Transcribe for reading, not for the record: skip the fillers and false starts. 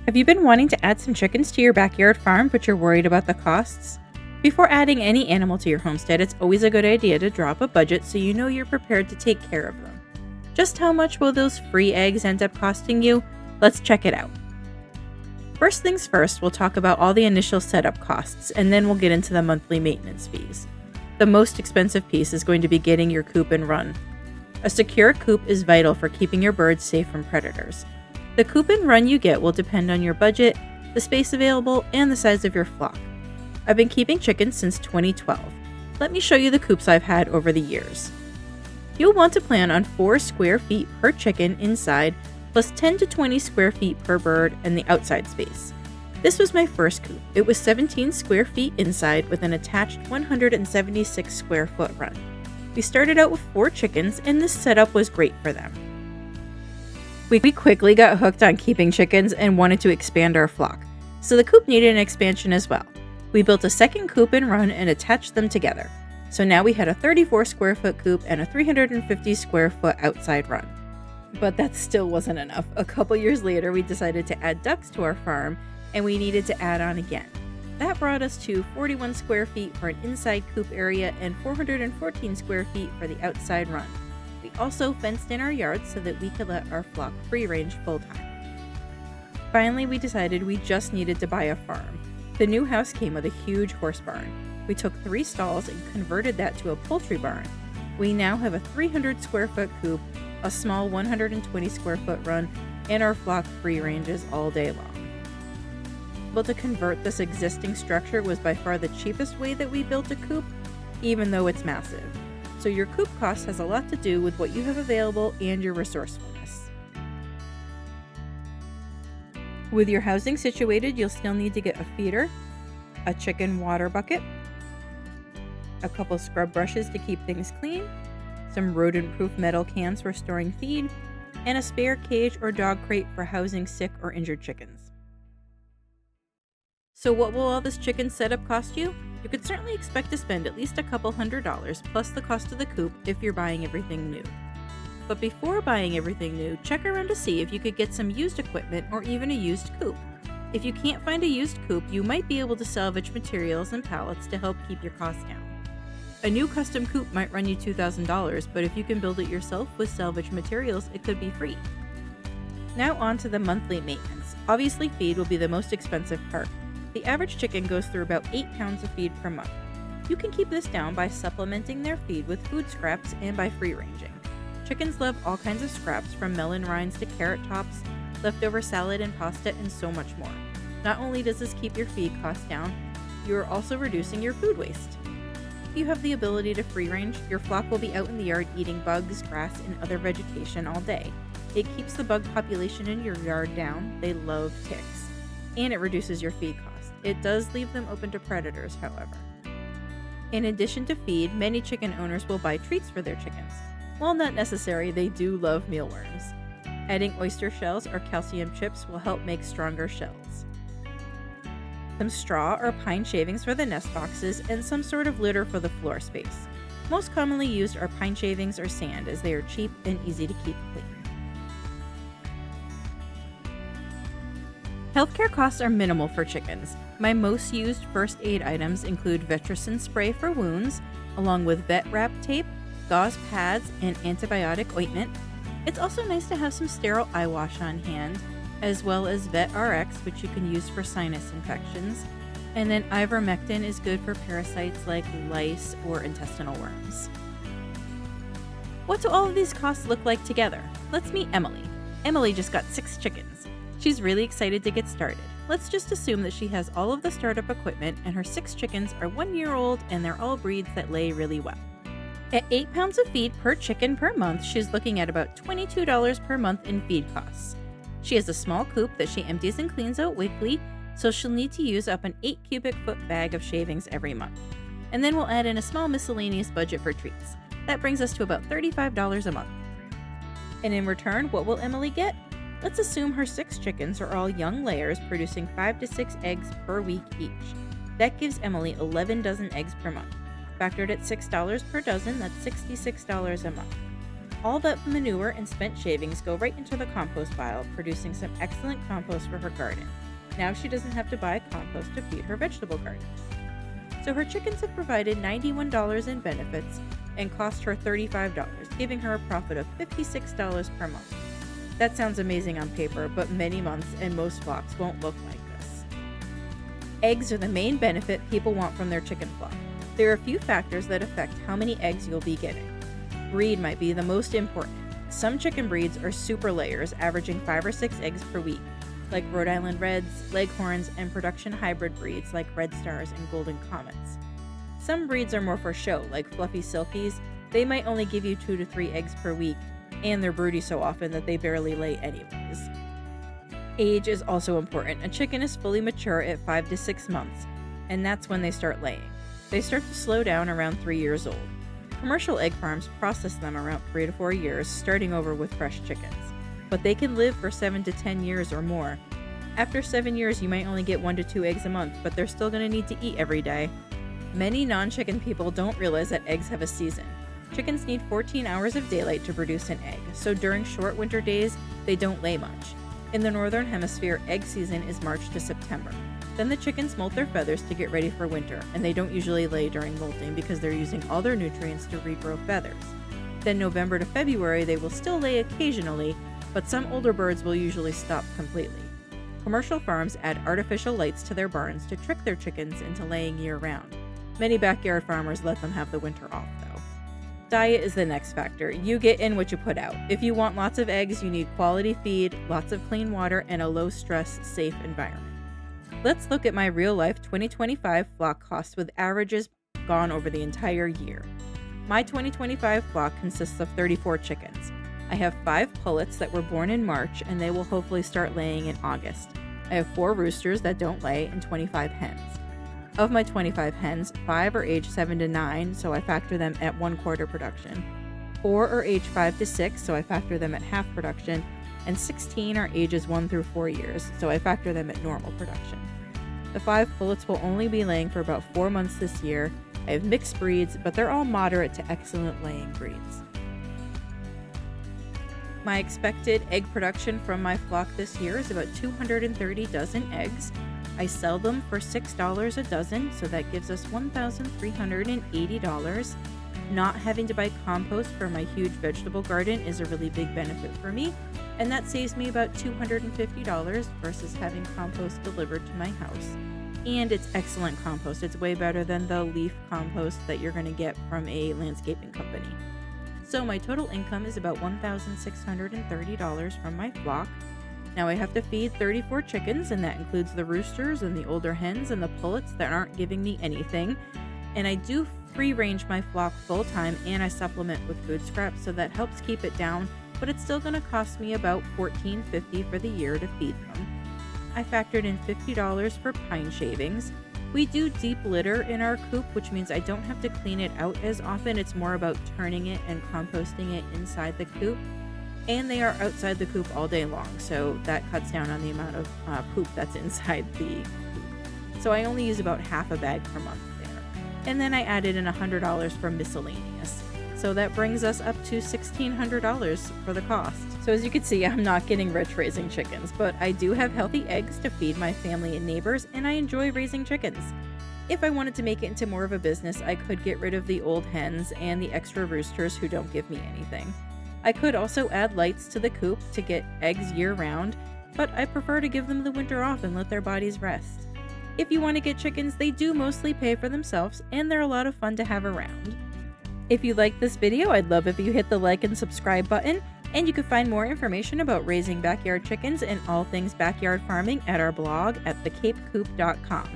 Have you been wanting to add some chickens to your backyard farm, but you're worried about the costs? Before adding any animal to your homestead, it's always a good idea to draw up a budget so you know you're prepared to take care of them. Just how much will those free eggs end up costing you? Let's check it out. First things first, we'll talk about all the initial setup costs, and then we'll get into the monthly maintenance fees. The most expensive piece is going to be getting your coop and run. A secure coop is vital for keeping your birds safe from predators. The coop and run you get will depend on your budget, the space available, and the size of your flock. I've been keeping chickens since 2012. Let me show you the coops I've had over the years. You'll want to plan on 4 square feet per chicken inside, plus 10 to 20 square feet per bird and the outside space. This was my first coop. It was 17 square feet inside with an attached 176 square foot run. We started out with 4 chickens, and this setup was great for them. We quickly got hooked on keeping chickens and wanted to expand our flock, so the coop needed an expansion as well. We built a second coop and run and attached them together. So now we had a 34 square foot coop and a 350 square foot outside run. But that still wasn't enough. A couple years later, we decided to add ducks to our farm, and we needed to add on again. That brought us to 41 square feet for an inside coop area and 414 square feet for the outside run. We also fenced in our yard so that we could let our flock free range full time. Finally, we decided we just needed to buy a farm. The new house came with a huge horse barn. We took 3 stalls and converted that to a poultry barn. We now have a 300 square foot coop, a small 120 square foot run, and our flock free ranges all day long. To convert this existing structure was by far the cheapest way that we built a coop, even though it's massive. So your coop cost has a lot to do with what you have available and your resourcefulness. With your housing situated, you'll still need to get a feeder, a chicken water bucket, a couple scrub brushes to keep things clean, some rodent-proof metal cans for storing feed, and a spare cage or dog crate for housing sick or injured chickens. So what will all this chicken setup cost you? You could certainly expect to spend at least a couple $100 plus the cost of the coop if you're buying everything new. But before buying everything new, check around to see if you could get some used equipment or even a used coop. If you can't find a used coop, you might be able to salvage materials and pallets to help keep your costs down. A new custom coop might run you $2,000, but if you can build it yourself with salvage materials, it could be free. Now on to the monthly maintenance. Obviously, feed will be the most expensive part. The average chicken goes through about 8 pounds of feed per month. You can keep this down by supplementing their feed with food scraps and by free ranging. Chickens love all kinds of scraps, from melon rinds to carrot tops, leftover salad and pasta, and so much more. Not only does this keep your feed costs down, you are also reducing your food waste. If you have the ability to free range, your flock will be out in the yard eating bugs, grass, and other vegetation all day. It keeps the bug population in your yard down. They love ticks. And it reduces your feed costs. It does leave them open to predators, however. In addition to feed, many chicken owners will buy treats for their chickens. While not necessary, they do love mealworms. Adding oyster shells or calcium chips will help make stronger shells. Some straw or pine shavings for the nest boxes, and some sort of litter for the floor space. Most commonly used are pine shavings or sand, as they are cheap and easy to keep clean. Healthcare costs are minimal for chickens. My most used first aid items include Vetricin spray for wounds, along with vet wrap tape, gauze pads, and antibiotic ointment. It's also nice to have some sterile eye wash on hand, as well as Vet RX, which you can use for sinus infections. And then ivermectin is good for parasites like lice or intestinal worms. What do all of these costs look like together? Let's meet Emily. Emily just got 6 chickens. She's really excited to get started. Let's just assume that she has all of the startup equipment and her 6 chickens are 1 year old and they're all breeds that lay really well. At 8 pounds of feed per chicken per month, she's looking at about $22 per month in feed costs. She has a small coop that she empties and cleans out weekly, so she'll need to use up an 8 cubic foot bag of shavings every month. And then we'll add in a small miscellaneous budget for treats. That brings us to about $35 a month. And in return, what will Emily get? Let's assume her 6 chickens are all young layers producing 5 to 6 eggs per week each. That gives Emily 11 dozen eggs per month. Factored at $6 per dozen, that's $66 a month. All that manure and spent shavings go right into the compost pile, producing some excellent compost for her garden. Now she doesn't have to buy compost to feed her vegetable garden. So her chickens have provided $91 in benefits and cost her $35, giving her a profit of $56 per month. That sounds amazing on paper, but many months and most flocks won't look like this. Eggs are the main benefit people want from their chicken flock. There are a few factors that affect how many eggs you'll be getting. Breed might be the most important. Some chicken breeds are super layers, averaging 5 or 6 eggs per week, like Rhode Island Reds, Leghorns, and production hybrid breeds like Red Stars and Golden Comets. Some breeds are more for show, like Fluffy Silkies. They might only give you 2 to 3 eggs per week, and they're broody so often that they barely lay anyways. Age is also important. A chicken is fully mature at 5 to 6 months, and that's when they start laying. They start to slow down around 3 years old. Commercial egg farms process them around 3 to 4 years, starting over with fresh chickens. But they can live for 7 to 10 years or more. After 7 years, you might only get 1 to 2 eggs a month, but they're still going to need to eat every day. Many non-chicken people don't realize that eggs have a season. Chickens need 14 hours of daylight to produce an egg, so during short winter days, they don't lay much. In the northern hemisphere, egg season is March to September. Then the chickens molt their feathers to get ready for winter, and they don't usually lay during molting because they're using all their nutrients to regrow feathers. Then November to February, they will still lay occasionally, but some older birds will usually stop completely. Commercial farms add artificial lights to their barns to trick their chickens into laying year-round. Many backyard farmers let them have the winter off, though. Diet is the next factor. You get in what you put out. If you want lots of eggs, you need quality feed, lots of clean water, and a low-stress, safe environment. Let's look at my real-life 2025 flock costs with averages gone over the entire year. My 2025 flock consists of 34 chickens. I have 5 pullets that were born in March, and they will hopefully start laying in August. I have 4 roosters that don't lay and 25 hens. Of my 25 hens, 5 are age 7 to 9, so I factor them at 1/4 production. 4 are age 5 to 6, so I factor them at half production, and 16 are ages 1 through 4 years, so I factor them at normal production. The 5 pullets will only be laying for about 4 months this year. I have mixed breeds, but they're all moderate to excellent laying breeds. My expected egg production from my flock this year is about 230 dozen eggs. I sell them for $6 a dozen, so that gives us $1,380. Not having to buy compost for my huge vegetable garden is a really big benefit for me, and that saves me about $250 versus having compost delivered to my house. And it's excellent compost. It's way better than the leaf compost that you're going to get from a landscaping company. So my total income is about $1,630 from my flock. Now I have to feed 34 chickens, and that includes the roosters and the older hens and the pullets that aren't giving me anything. And I do free range my flock full time, and I supplement with food scraps, so that helps keep it down, but it's still going to cost me about $14.50 for the year to feed them. I factored in $50 for pine shavings. We do deep litter in our coop, which means I don't have to clean it out as often. It's more about turning it and composting it inside the coop. And they are outside the coop all day long, so that cuts down on the amount of poop that's inside the coop. So I only use about half a bag per month there. And then I added in $100 for miscellaneous. So that brings us up to $1,600 for the cost. So as you can see, I'm not getting rich raising chickens, but I do have healthy eggs to feed my family and neighbors, and I enjoy raising chickens. If I wanted to make it into more of a business, I could get rid of the old hens and the extra roosters who don't give me anything. I could also add lights to the coop to get eggs year-round, but I prefer to give them the winter off and let their bodies rest. If you want to get chickens, they do mostly pay for themselves, and they're a lot of fun to have around. If you liked this video, I'd love if you hit the like and subscribe button, and you can find more information about raising backyard chickens and all things backyard farming at our blog at thecapecoop.com.